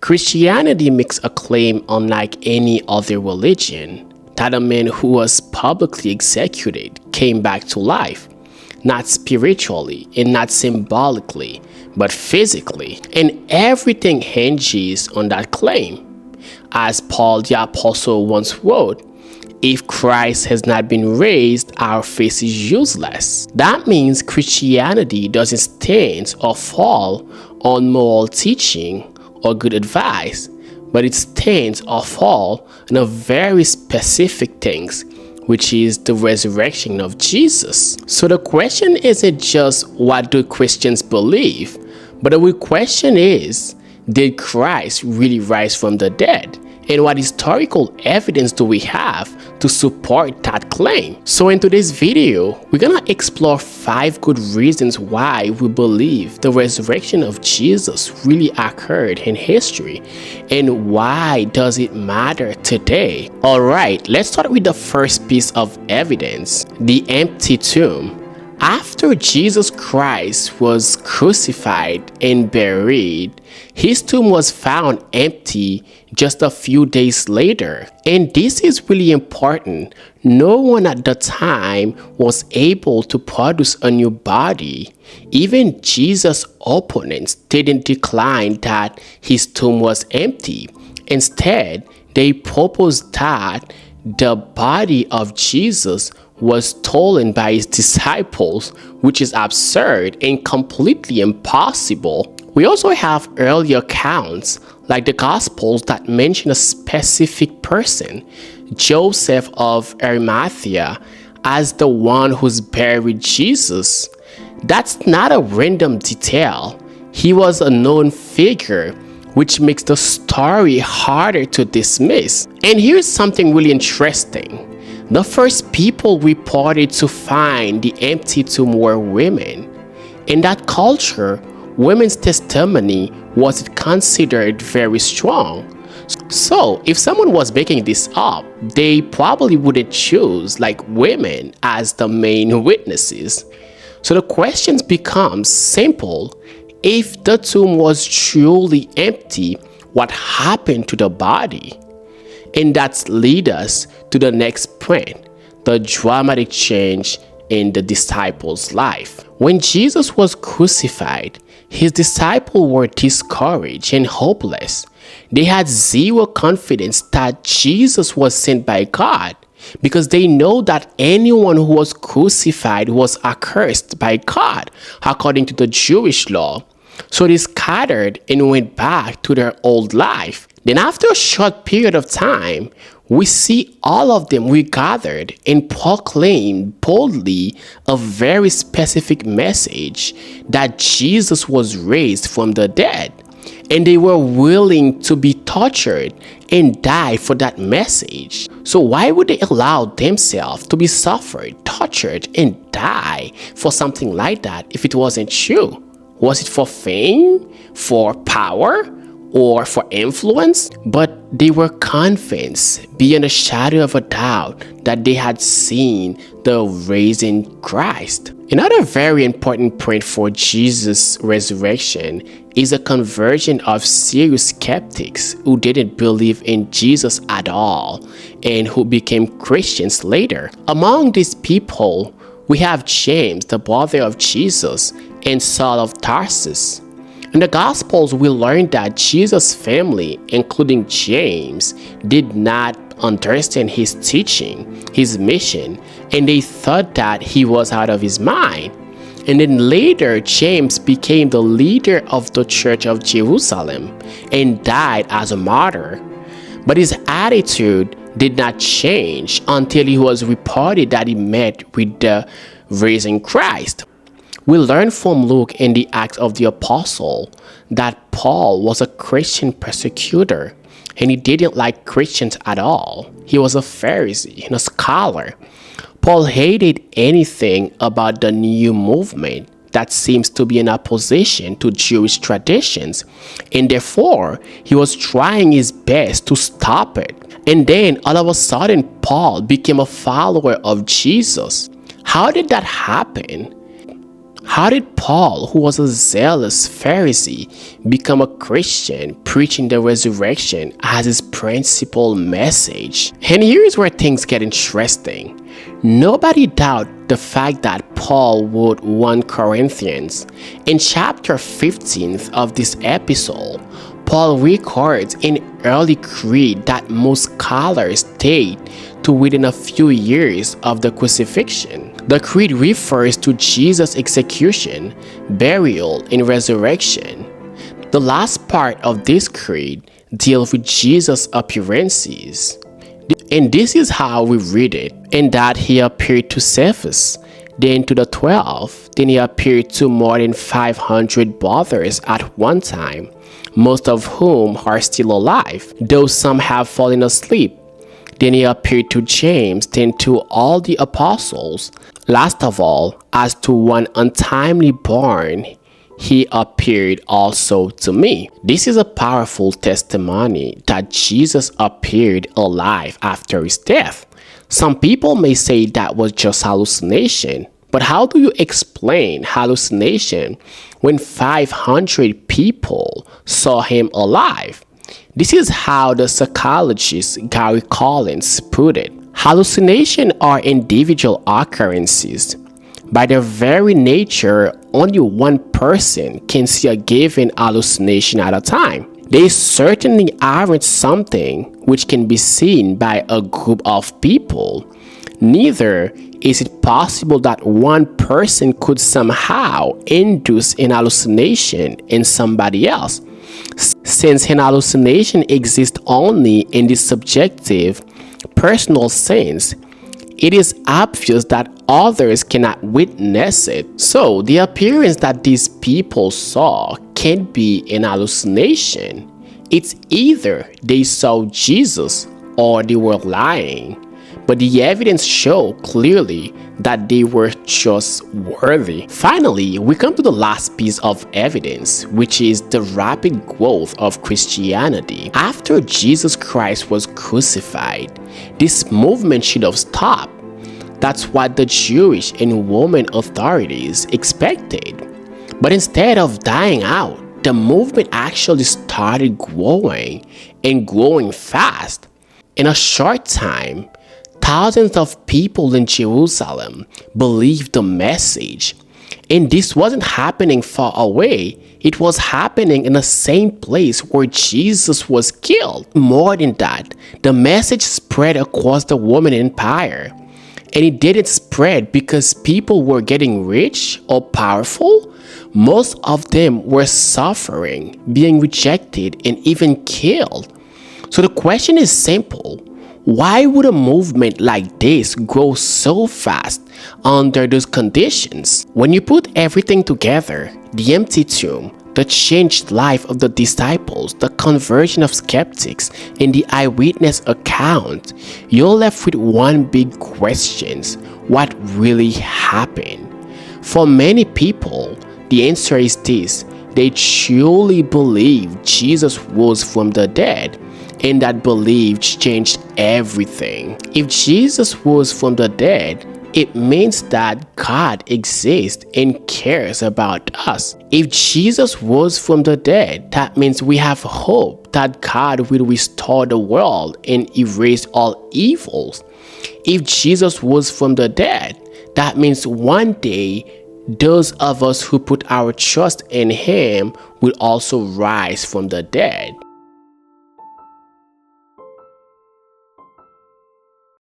Christianity makes a claim unlike any other religion that a man who was publicly executed came back to life, not spiritually and not symbolically, but physically. And everything hinges on that claim. As Paul the Apostle once wrote, if Christ has not been raised, our faith is useless. That means Christianity doesn't stand or fall on moral teaching or good advice, but it stands or falls on a very specific things, which is the resurrection of Jesus. So the question isn't just what do Christians believe, but the real question is, did Christ really rise from the dead? And what historical evidence do we have to support that claim? So in today's video, we're gonna explore 5 good reasons why we believe the resurrection of Jesus really occurred in history, and why does it matter today. Alright, let's start with the first piece of evidence, the empty tomb. After Jesus Christ was crucified and buried, his tomb was found empty just a few days later. And this is really important. No one at the time was able to produce a new body. Even Jesus' opponents didn't decline that his tomb was empty. Instead, they proposed that the body of Jesus was stolen by his disciples, which is absurd and completely impossible. We also have early accounts, like the Gospels, that mention a specific person, Joseph of Arimathea, as the one who's buried Jesus. That's not a random detail. He was a known figure, which makes the story harder to dismiss. And here's something really interesting. The first people reported to find the empty tomb were women. In that culture, women's testimony was considered very strong. So if someone was making this up, they probably wouldn't choose women as the main witnesses. So the questions becomes simple. If the tomb was truly empty, what happened to the body? And that leads us to the next point, the dramatic change in the disciples' life. When Jesus was crucified, his disciples were discouraged and hopeless. They had zero confidence that Jesus was sent by God, because they know that anyone who was crucified was accursed by God, according to the Jewish law. So they scattered and went back to their old life. Then after a short period of time, we see all of them regathered and proclaimed boldly a very specific message that Jesus was raised from the dead. And they were willing to be tortured and die for that message. So why would they allow themselves to be suffered, tortured, and die for something like that if it wasn't true? Was it for fame, for power, or for influence? But they were convinced beyond a shadow of a doubt that they had seen the risen Christ. Another very important point for Jesus' resurrection is a conversion of serious skeptics who didn't believe in Jesus at all and who became Christians later. Among these people, we have James, the brother of Jesus, and Saul of Tarsus. In the Gospels, we learn that Jesus' family, including James, did not understand his teaching, his mission, and they thought that he was out of his mind. And then later, James became the leader of the Church of Jerusalem and died as a martyr. But his attitude did not change until it was reported that he met with the risen Christ. We learn from Luke in the Acts of the Apostle that Paul was a Christian persecutor, and he didn't like Christians at all. He was a Pharisee and a scholar. Paul hated anything about the new movement that seems to be in opposition to Jewish traditions, and therefore he was trying his best to stop it. And then all of a sudden, Paul became a follower of Jesus. How did that happen? How did Paul, who was a zealous Pharisee, become a Christian preaching the resurrection as his principal message? And here's where things get interesting. Nobody doubt the fact that Paul wrote 1 Corinthians. In chapter 15 of this episode, Paul records an early creed that most scholars date to within a few years of the crucifixion. The creed refers to Jesus' execution, burial, and resurrection. The last part of this creed deals with Jesus' appearances. And this is how we read it. In that he appeared to Cephas, then to the 12, then he appeared to more than 500 brothers at one time, most of whom are still alive, though some have fallen asleep. Then he appeared to James, then to all the apostles. Last of all, as to one untimely born, he appeared also to me. This is a powerful testimony that Jesus appeared alive after his death. Some people may say that was just hallucination, but how do you explain hallucination when 500 people saw him alive? This is how the psychologist Gary Collins put it. Hallucinations are individual occurrences. By their very nature, only one person can see a given hallucination at a time. They certainly aren't something which can be seen by a group of people. Neither is it possible that one person could somehow induce an hallucination in somebody else, since an hallucination exists only in the subjective, personal sense. It is obvious that others cannot witness it. So the appearance that these people saw can't be an hallucination. It's either they saw Jesus or they were lying. But the evidence shows clearly that they were just worthy. Finally, we come to the last piece of evidence, which is the rapid growth of Christianity. After Jesus Christ was crucified, this movement should have stopped. That's what the Jewish and Roman authorities expected. But instead of dying out, the movement actually started growing and growing fast. In a short time, thousands of people in Jerusalem believed the message. And this wasn't happening far away. It was happening in the same place where Jesus was killed. More than that, the message spread across the Roman Empire. And it didn't spread because people were getting rich or powerful. Most of them were suffering, being rejected, and even killed. So the question is simple. Why would a movement like this grow so fast under those conditions? When you put everything together, the empty tomb, the changed life of the disciples, the conversion of skeptics, and the eyewitness account, you're left with one big question: what really happened? For many people, the answer is this: they truly believe Jesus rose from the dead, and that belief changed everything. If Jesus rose from the dead, it means that God exists and cares about us. If Jesus rose from the dead, that means we have hope that God will restore the world and erase all evils. If Jesus rose from the dead, that means one day those of us who put our trust in Him will also rise from the dead.